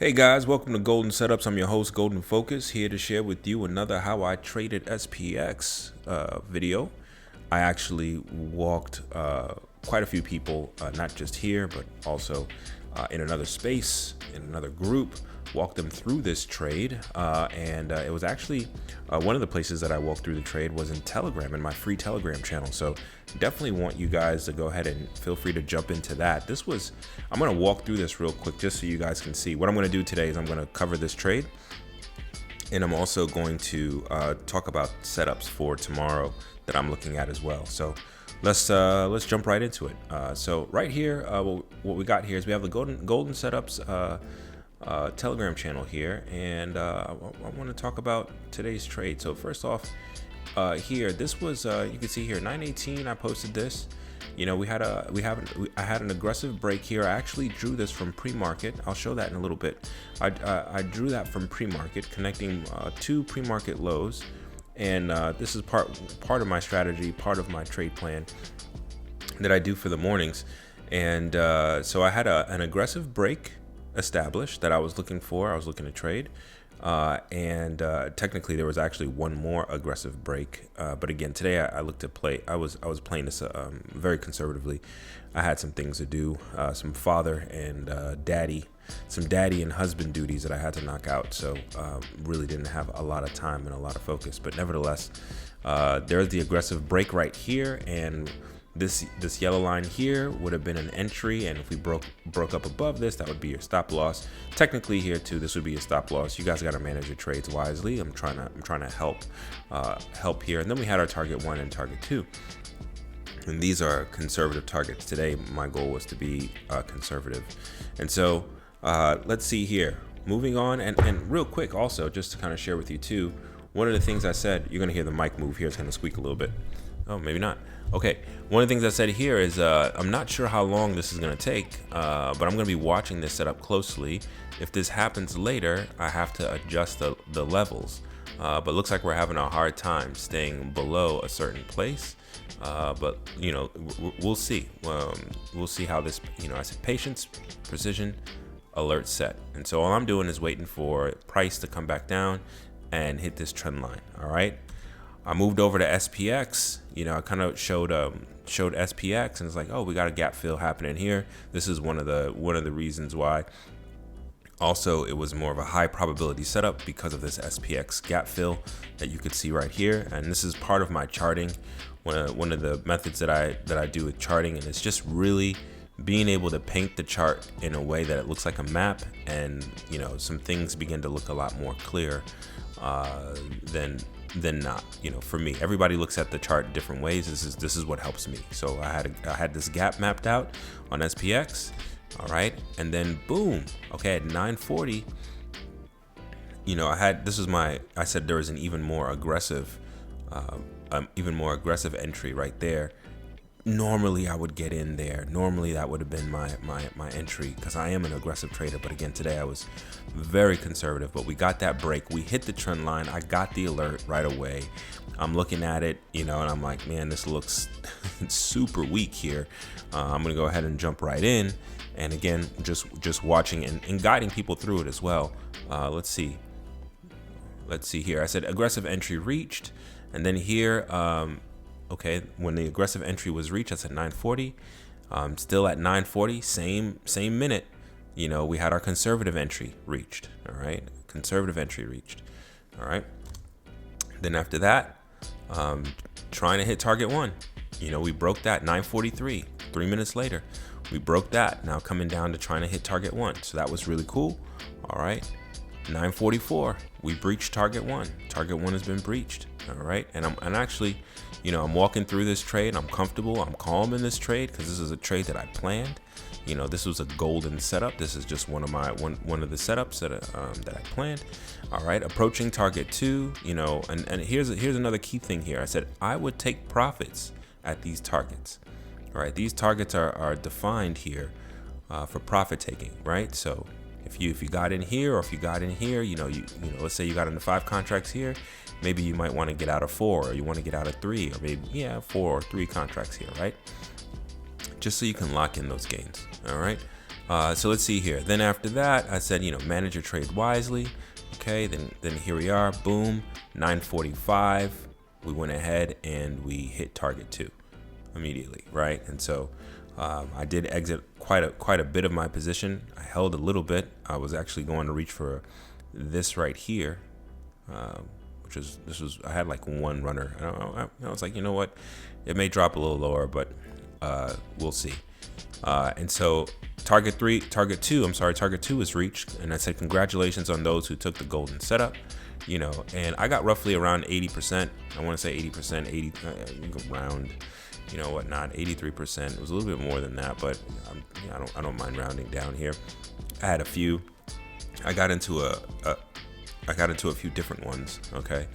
Hey guys, welcome to Golden Setups. I'm your host, Golden Focus, here to share with you another How I Traded SPX video. I actually walked quite a few people, not just here, but also in another space, in another group, walked them through this trade. And it was actually one of the places that I walked through the trade was in Telegram, in my free Telegram channel. So definitely want you guys to go ahead and feel free to jump into that. I'm going to walk through this real quick just so you guys can see. What I'm going to do today is I'm going to cover this trade. And I'm also going to talk about setups for tomorrow that I'm looking at as well. So let's jump right into it. So right here, what we got here is we have the Golden Setups Telegram channel here, and I want to talk about today's trade. So first off, here, this was you can see here 918. I posted this. You know, I had an aggressive break here. I actually drew this from pre-market. I'll show that in a little bit. I drew that from pre-market, connecting two pre-market lows, and this is part of my strategy, part of my trade plan that I do for the mornings. And so I had an aggressive break established that I was looking for. I was looking to trade. And technically there was actually one more aggressive break, but again today I looked to play. I was playing this very conservatively. I had some things to do, some father and daddy and husband duties that I had to knock out, so really didn't have a lot of time and a lot of focus. But nevertheless, there's the aggressive break right here, and this yellow line here would have been an entry, and if we broke up above this, that would be your stop loss. Technically here too, this would be a stop loss. You guys got to manage your trades wisely. I'm trying to help here. And then we had our target 1 and target 2, and these are conservative targets. Today my goal was to be conservative, and so let's see here, moving on. And real quick also, just to kind of share with you too, one of the things I said, you're gonna hear the mic move here. It's gonna squeak a little bit. Oh, maybe not. Okay, one of the things I said here is I'm not sure how long this is going to take, but I'm going to be watching this setup closely. If this happens later, I have to adjust the levels, but looks like we're having a hard time staying below a certain place. But you know, we'll see. We'll see how this. You know, I said patience, precision, alert, set, and so all I'm doing is waiting for price to come back down and hit this trend line. All right. I moved over to SPX. You know, I kind of showed SPX, and it's like, oh, we got a gap fill happening here. This is one of the reasons why. Also, it was more of a high probability setup because of this SPX gap fill that you could see right here. And this is part of my charting, one of the methods that I do with charting, and it's just really being able to paint the chart in a way that it looks like a map, and you know, some things begin to look a lot more clear than not. You know, for me, everybody looks at the chart different ways. This is what helps me. So I had this gap mapped out on SPX. All right, and then boom. Okay, at 940, you know, I said there was an even more aggressive entry right there. Normally I would get in there. Normally that would have been my entry, because I am an aggressive trader. But again, today I was very conservative. But we got that break. We hit the trend line. I got the alert right away. I'm looking at it, you know, and I'm like, man, this looks super weak here. I'm gonna go ahead and jump right in. And again, just watching and guiding people through it as well. Let's see here. I said aggressive entry reached, and then here, okay, when the aggressive entry was reached, that's at 940. Still at 940, same minute, you know, we had our conservative entry reached. All right, conservative entry reached. All right. Then after that, trying to hit target 1. You know, we broke that 943. 3 minutes later, we broke that. Now coming down to trying to hit target 1. So that was really cool. All right. 944, we breached target 1. Target 1 has been breached. All right, and actually, you know, I'm walking through this trade. I'm comfortable. I'm calm in this trade because this is a trade that I planned. You know, this was a golden setup. This is just one of the setups that I planned. All right, approaching target 2. You know, and here's another key thing here. I said I would take profits at these targets. All right, these targets are defined here for profit taking. Right, so if you got in here, or if you got in here, you know, let's say you got into 5 contracts here, maybe you might want to get out of 4, or you want to get out of 3, or maybe 4 or 3 contracts here, right? Just so you can lock in those gains. All right. So let's see here. Then after that, I said, manage your trade wisely. Okay, then here we are. Boom, 9:45. We went ahead and we hit target 2 immediately, right? And so I did exit quite a bit of my position. I held a little bit. I was actually going to reach for this right here, I had like one runner. I was like, you know what? It may drop a little lower, but we'll see. And so target 2 is reached, and I said congratulations on those who took the golden setup, and I got roughly around 80%. I want to say 80%, 80 round, whatnot, 83%. It was a little bit more than that, but I don't mind rounding down here. I had a few. I got into a few different ones, okay,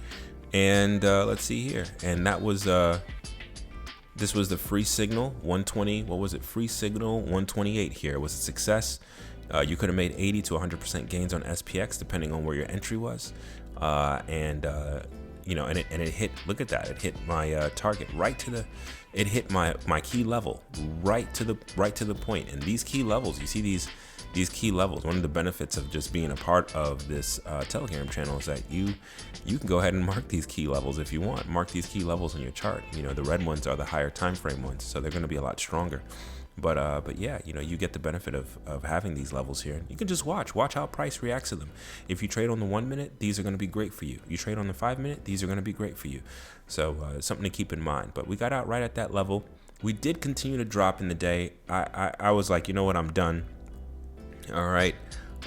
and let's see here, and that was this was the free signal 120. What was it? Free signal 128 here. It was a success. You could have made 80 to 100% gains on SPX depending on where your entry was, and it hit. Look at that! It hit my target right to the. It hit my key level right to the point. And these key levels, you see these key levels. One of the benefits of just being a part of this Telegram channel is that you can go ahead and mark these key levels if you want. Mark these key levels on your chart. The red ones are the higher time frame ones, so they're going to be a lot stronger. But yeah, you get the benefit of having these levels here. You can just watch how price reacts to them. If you trade on the 1 minute, these are going to be great for you. You trade on the 5 minute, these are going to be great for you. So something to keep in mind. But we got out right at that level. We did continue to drop in the day. I was like, you know what, I'm done. All right,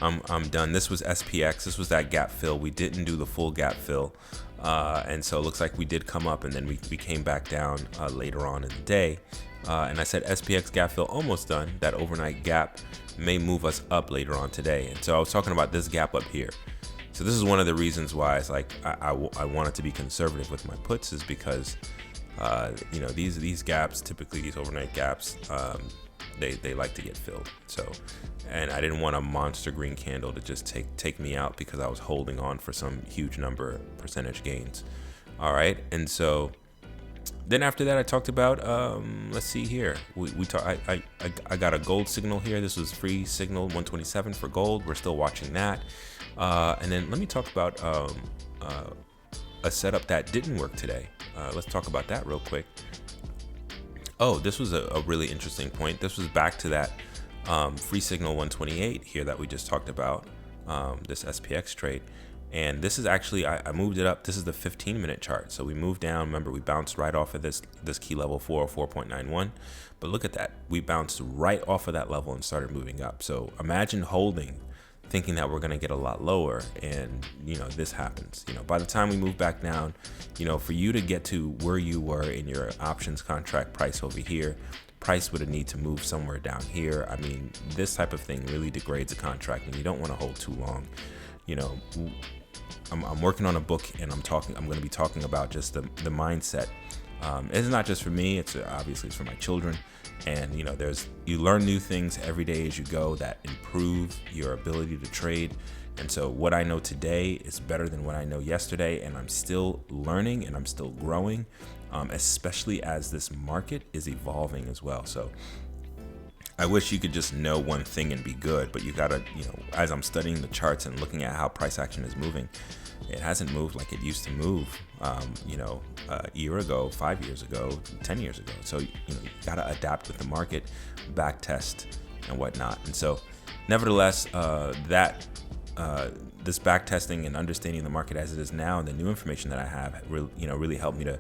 I'm done. This was SPX. This was that gap fill. We didn't do the full gap fill, and so it looks like we did come up, and then we came back down later on in the day. And I said SPX gap fill almost done. That overnight gap may move us up later on today. And so I was talking about this gap up here. So this is one of the reasons why it's like I wanted to be conservative with my puts, is because these gaps, typically these overnight gaps, they like to get filled. So, and I didn't want a monster green candle to just take me out because I was holding on for some huge number percentage gains. All right, and so then after that I talked about let's see here. I got a gold signal here. This was free signal 127 for gold. We're still watching that. And then let me talk about a setup that didn't work today. Let's talk about that real quick. Oh, this was a really interesting point. This was back to that free signal 128 here that we just talked about, this SPX trade. And this is actually, I moved it up. This is the 15-minute chart. So we moved down. Remember, we bounced right off of this key level 404.91. But look at that. We bounced right off of that level and started moving up. So imagine holding, thinking that we're going to get a lot lower, and this happens. By the time we move back down, for you to get to where you were in your options contract price over here, price would need to move somewhere down here. I mean, this type of thing really degrades a contract, and you don't want to hold too long. I'm working on a book, and I'm going to be talking about just the mindset. It's not just for me. It's obviously it's for my children. And you learn new things every day as you go that improve your ability to trade. And so what I know today is better than what I know yesterday, and I'm still learning and I'm still growing, especially as this market is evolving as well. So I wish you could just know one thing and be good, but you gotta, as I'm studying the charts and looking at how price action is moving, it hasn't moved like it used to move, a year ago, 5 years ago, 10 years ago. So, you gotta adapt with the market, back test and whatnot. And so nevertheless, this back testing and understanding the market as it is now, and the new information that I have really helped me to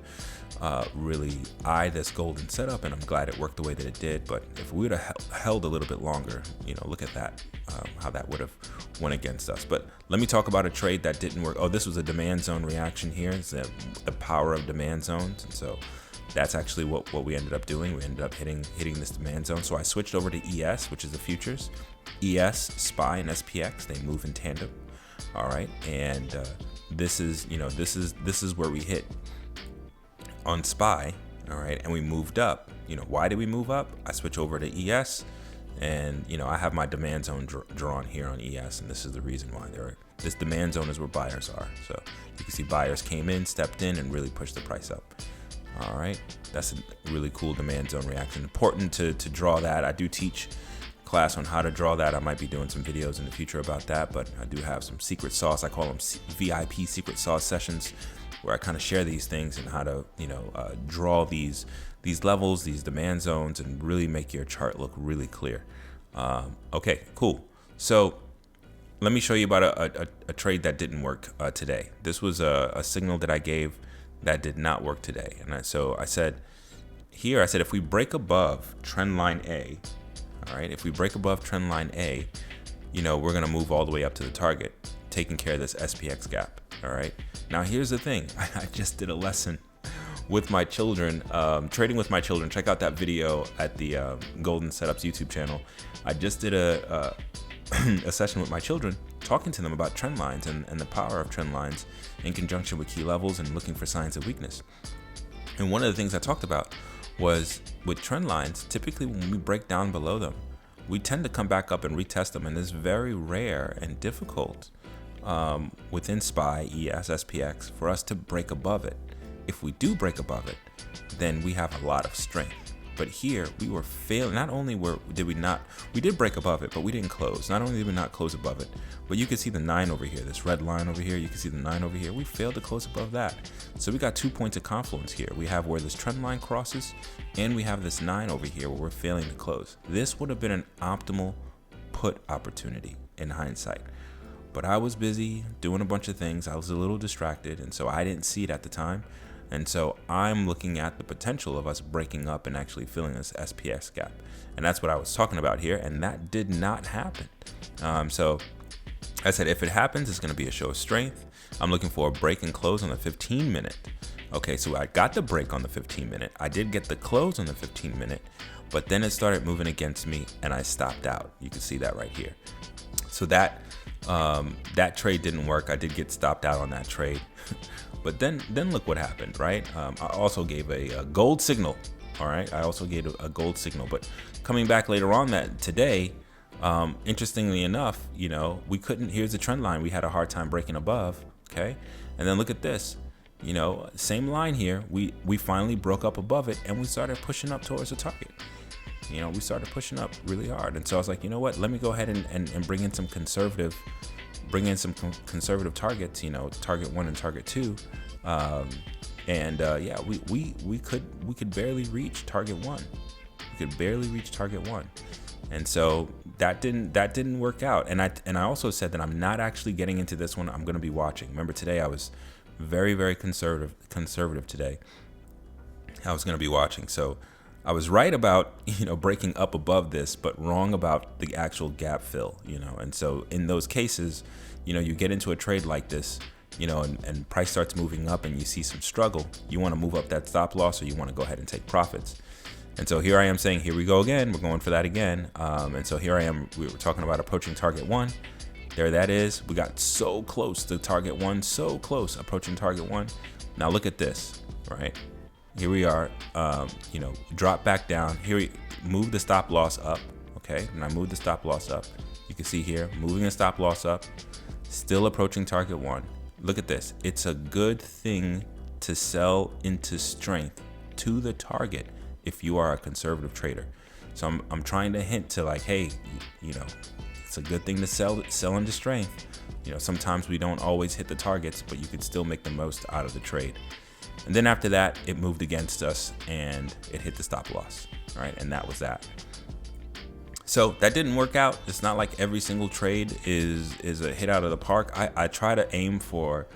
really eye this golden setup, and I'm glad it worked the way that it did. But if we would have held a little bit longer, look at that, how that would have went against us. But let me talk about a trade that didn't work. Oh, this was a demand zone reaction here. It's the power of demand zones, and so that's actually what we ended up doing. We ended up hitting this demand zone. So I switched over to ES, which is the futures. ES, SPY, and SPX, they move in tandem. All right, and this is where we hit on SPY. All right, and we moved up. Why did we move up? I switch over to ES, and I have my demand zone drawn here on ES, and this is the reason why. This demand zone is where buyers are. So you can see buyers came in, stepped in, and really pushed the price up. All right, that's a really cool demand zone reaction. Important to draw that. I do teach class on how to draw that. I might be doing some videos in the future about that, but I do have some secret sauce. I call them VIP secret sauce sessions, where I kind of share these things and how to, draw these levels, these demand zones, and really make your chart look really clear. Okay, cool. So let me show you about a trade that didn't work today. This was a signal that I gave that did not work today. And so I said, if we break above trend line A, all right, if we break above trend line A, we're going to move all the way up to the target, taking care of this SPX gap. All right. Now, here's the thing. I just did a lesson with my children, trading with my children. Check out that video at the Golden Setups YouTube channel. I just did a session with my children, talking to them about trend lines and the power of trend lines in conjunction with key levels and looking for signs of weakness. And one of the things I talked about was with trend lines, typically when we break down below them, we tend to come back up and retest them. And it's very rare and difficult within SPY, ES, SPX for us to break above it. If we do break above it, then we have a lot of strength. But here we were failing. Not only we did break above it, but we didn't close. Not only did we not close above it, but you can see the 9 over here, this red line over here. You can see the 9 over here. We failed to close above that. So we got 2 points of confluence here. We have where this trend line crosses, and we have this 9 over here where we're failing to close. This would have been an optimal put opportunity in hindsight. But I was busy doing a bunch of things. I was a little distracted, and so I didn't see it at the time. And so I'm looking at the potential of us breaking up and actually filling this SPX gap. And that's what I was talking about here. And that did not happen. So I said, if it happens, it's going to be a show of strength. I'm looking for a break and close on the 15-minute. Okay, so I got the break on the 15-minute. I did get the close on the 15-minute, but then it started moving against me and I stopped out. You can see that right here. So that trade didn't work. I did get stopped out on that trade. But then look what happened, right? I also gave a gold signal. All right, I also gave a gold signal. But coming back later on that today, interestingly enough, we couldn't. Here's the trend line. We had a hard time breaking above. Okay, and then look at this. Same line here. We finally broke up above it and we started pushing up towards the target. We started pushing up really hard. And so I was like, you know what? Let me go ahead and bring in some conservative targets, target 1 and target 2. We could barely reach target 1. We could barely reach target 1. And so that didn't work out. And I also said that I'm not actually getting into this one. I'm going to be watching. Remember, today I was very, very conservative today. I was going to be watching. So I was right about, breaking up above this, but wrong about the actual gap fill, and so in those cases, you get into a trade like this, and price starts moving up and you see some struggle, you want to move up that stop loss or you want to go ahead and take profits. And so here I am saying, here we go again, we're going for that again. And so here I am, we were talking about approaching target 1. There that is. We got so close to target 1, so close, approaching target 1. Now look at this, right? Here we are, drop back down. Here we move the stop loss up, okay? And I move the stop loss up. You can see here, moving the stop loss up, still approaching target 1. Look at this. It's a good thing to sell into strength to the target if you are a conservative trader. So I'm trying to hint to like, hey, it's a good thing to sell into strength. Sometimes we don't always hit the targets, but you could still make the most out of the trade. And then after that, it moved against us and it hit the stop loss. All right, and that was that. So that didn't work out. It's not like every single trade is a hit out of the park. I try to aim for,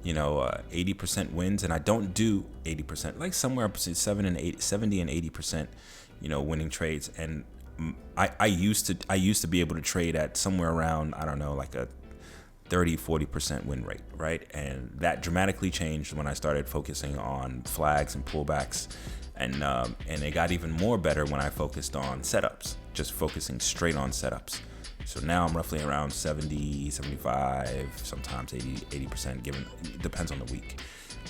80% wins, and I don't do 80%, like somewhere between 70 and 80%, winning trades. And I used to be able to trade at somewhere around, I don't know, like a 30-40% win rate, right? And that dramatically changed when I started focusing on flags and pullbacks, and it got even more better when I focused on setups, just focusing straight on setups. So now I'm roughly around 70, 75, sometimes 80%, depends on the week.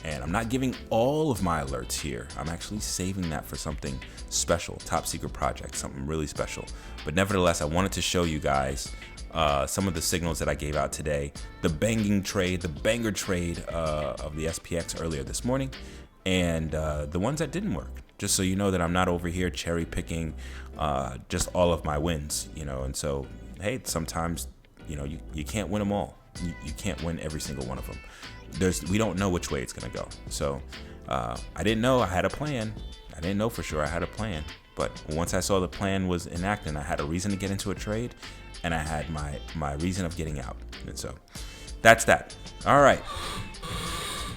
And I'm not giving all of my alerts here. I'm actually saving that for something special, top secret project, something really special. But nevertheless, I wanted to show you guys some of the signals that I gave out today, the banger trade of the SPX earlier this morning, and the ones that didn't work, just so you know that I'm not over here cherry picking just all of my wins, you know. And so, hey, sometimes, you know, you can't win them all. You can't win every single one of them. We don't know which way it's gonna go. So I didn't know I had a plan. I didn't know for sure I had a plan. But once I saw the plan was enacted, I had a reason to get into a trade, and I had my reason of getting out. And so that's that. All right.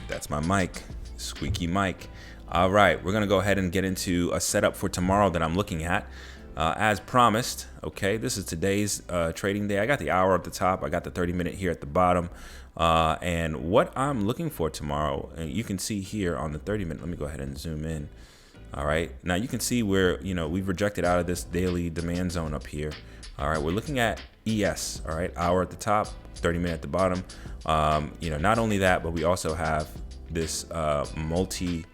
That's my mic, squeaky mic. All right, we're gonna go ahead and get into a setup for tomorrow that I'm looking at. As promised, okay, this is today's trading day. I got the hour at the top. I got the 30-minute here at the bottom. And what I'm looking for tomorrow, and you can see here on the 30-minute, let me go ahead and zoom in. All right, now you can see where, you know, we've rejected out of this daily demand zone up here. All right, we're looking at ES, all right, hour at the top, 30-minute at the bottom. You know, not only that, but we also have this multi-week,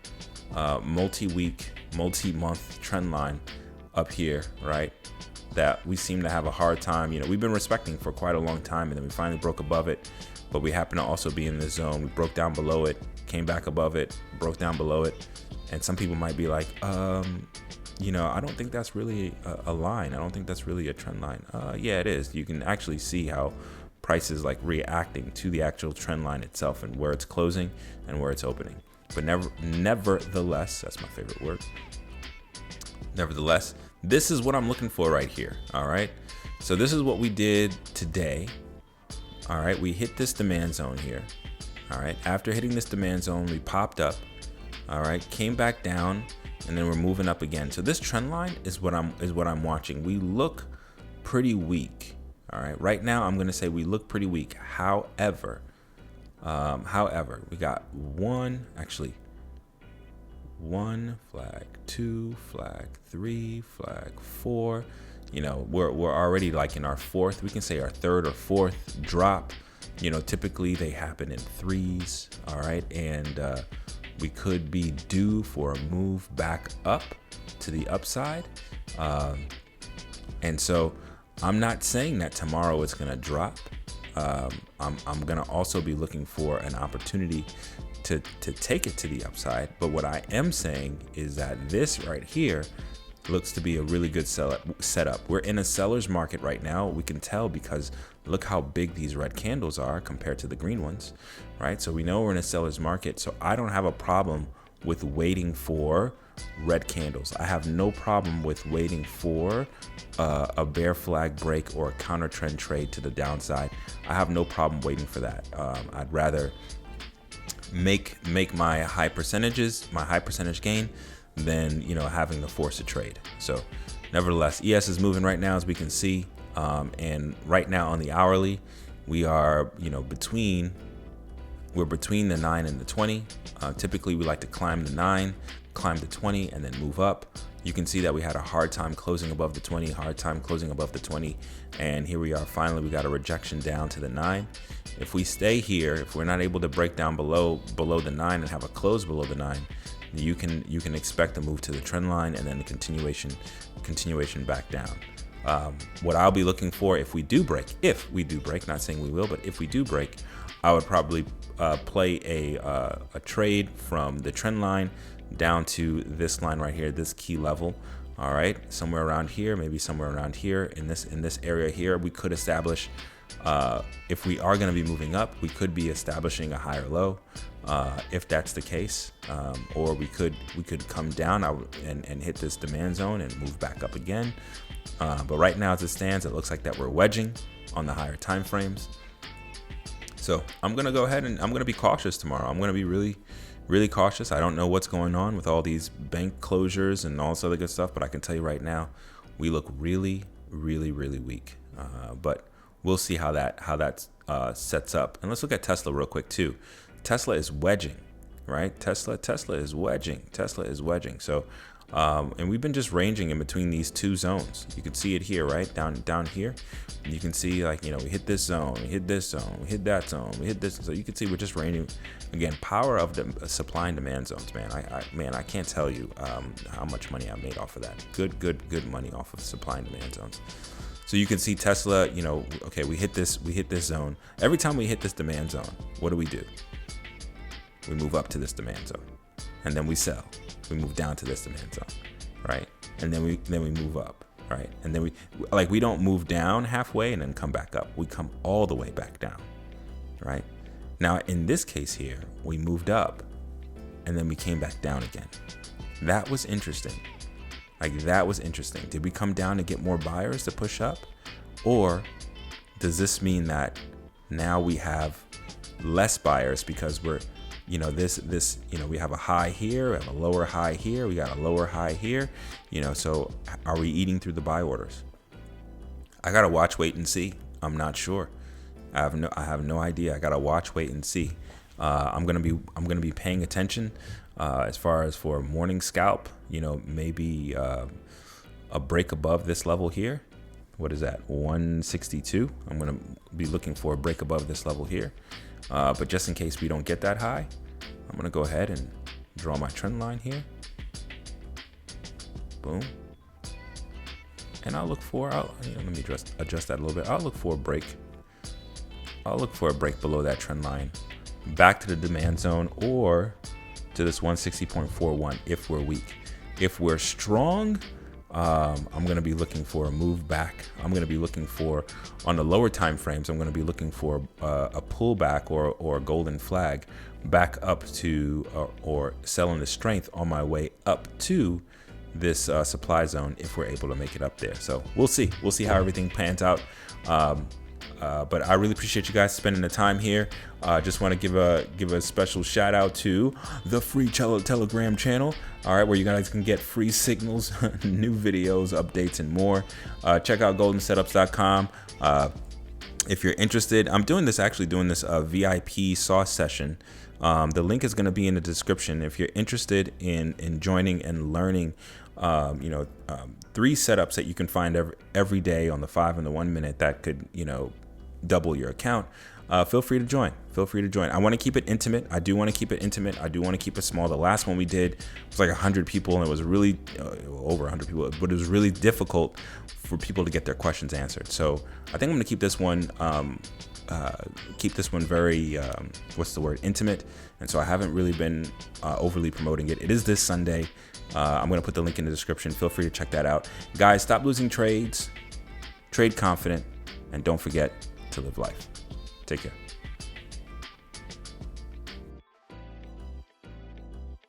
multi-month trend line up here, right, that we seem to have a hard time. You know, we've been respecting for quite a long time, and then we finally broke above it, but we happen to also be in this zone. We broke down below it, came back above it, broke down below it. And some people might be like, you know, I don't think that's really a line. I don't think that's really a trend line. Yeah, it is. You can actually see how price is like reacting to the actual trend line itself and where it's closing and where it's opening. But nevertheless, that's my favorite word. Nevertheless, this is what I'm looking for right here. All right. So this is what we did today. All right. We hit this demand zone here. All right. After hitting this demand zone, we popped up. All right, came back down, and then we're moving up again. So this trend line is what I'm watching. We look pretty weak. All right, right now I'm gonna say we look pretty weak. However, we got one flag, two flag, three flag, four. You know, we're already like in our fourth. We can say our third or fourth drop. You know, typically they happen in threes. All right, and we could be due for a move back up to the upside. And so I'm not saying that tomorrow it's gonna drop. I'm gonna also be looking for an opportunity to take it to the upside. But what I am saying is that this right here looks to be a really good setup. We're in a seller's market right now. We can tell because look how big these red candles are compared to the green ones, right? So we know we're in a seller's market. So I don't have a problem with waiting for red candles. I have no problem with waiting for a bear flag break or a counter trend trade to the downside. I have no problem waiting for that. I'd rather make my high percentage gain than, you know, having to force a trade. So nevertheless, ES is moving right now, as we can see, and right now on the hourly we are, you know, we're between the 9 and the 20. Typically we like to climb the 9, climb the 20, and then move up. You can see that we had a hard time closing above the 20, and here we are. Finally, we got a rejection down to the 9. If we stay here, if we're not able to break down below the 9 and have a close below the 9, you can expect a move to the trend line and then the continuation back down. What I'll be looking for if we do break, not saying we will, but if we do break, I would probably play a trade from the trend line down to this line right here, this key level. All right, somewhere around here, maybe somewhere around here in this area here, we could establish. If we are going to be moving up, we could be establishing a higher low, if that's the case, or we could come down and hit this demand zone and move back up again. But right now, as it stands, it looks like that we're wedging on the higher time frames. So I'm gonna go ahead and I'm gonna be cautious tomorrow. I'm gonna be really cautious. I don't know what's going on with all these bank closures and all this other good stuff, but I can tell you right now, we look really weak. But we'll see how that sets up. And let's look at Tesla real quick too. Tesla is wedging, right? Tesla is wedging. So, and we've been just ranging in between these two zones. You can see it here, right? Down here. And you can see, like, you know, we hit this zone, we hit this zone, we hit that zone, we hit this. So you can see we're just ranging. Again, power of the supply and demand zones, man. I can't tell you how much money I made off of that. Good money off of supply and demand zones. So you can see Tesla, you know, okay, we hit this zone. Every time we hit this demand zone, what do? We move up to this demand zone. and then we sell. We move down to this demand zone, right? And then we move up, right? And then we don't move down halfway and then come back up. We come all the way back down, right? Now in this case here, we moved up and then we came back down again. That was interesting. That was interesting. Did we come down to get more buyers to push up? Or does this mean that now we have less buyers because we're, we have a high here, we have a lower high here, we got a lower high here, so are we eating through the buy orders? I gotta watch, wait and see. I'm not sure. I have no idea. I gotta watch, wait and see. I'm gonna be paying attention as far as for morning scalp. Maybe a break above this level here. What is that? 162. I'm gonna be looking for a break above this level here. But just in case we don't get that high, I'm gonna go ahead and draw my trend line here. Boom. And I'll look for, let me adjust that a little bit. I'll look for a break. I'll look for a break below that trend line, back to the demand zone or to this 160.41 if we're weak. If we're strong, I'm going to be looking for a move back. I'm going to be looking for, on the lower time frames, I'm going to be looking for a pullback or a golden flag back up to or selling the strength on my way up to this supply zone if we're able to make it up there. So we'll see. We'll see how everything pans out. But I really appreciate you guys spending the time here. Just want to give a special shout out to the free Telegram channel. All right, where you guys can get free signals, new videos, updates, and more. Check out goldensetups.com. If you're interested, I'm doing this VIP sauce session. The link is going to be in the description. If you're interested in joining and learning, 3 setups that you can find every day on the 5 and the 1 minute that could, double your account. Feel free to join. I want to keep it intimate. I do want to keep it intimate. I do want to keep it small. The last one we did was like 100 people, and it was really over 100 people, but it was really difficult for people to get their questions answered. So I think I'm going to keep this one very intimate. And so I haven't really been overly promoting it. It is this Sunday. I'm going to put the link in the description. Feel free to check that out. Guys, stop losing trades, trade confident, and don't forget to live life. Take care.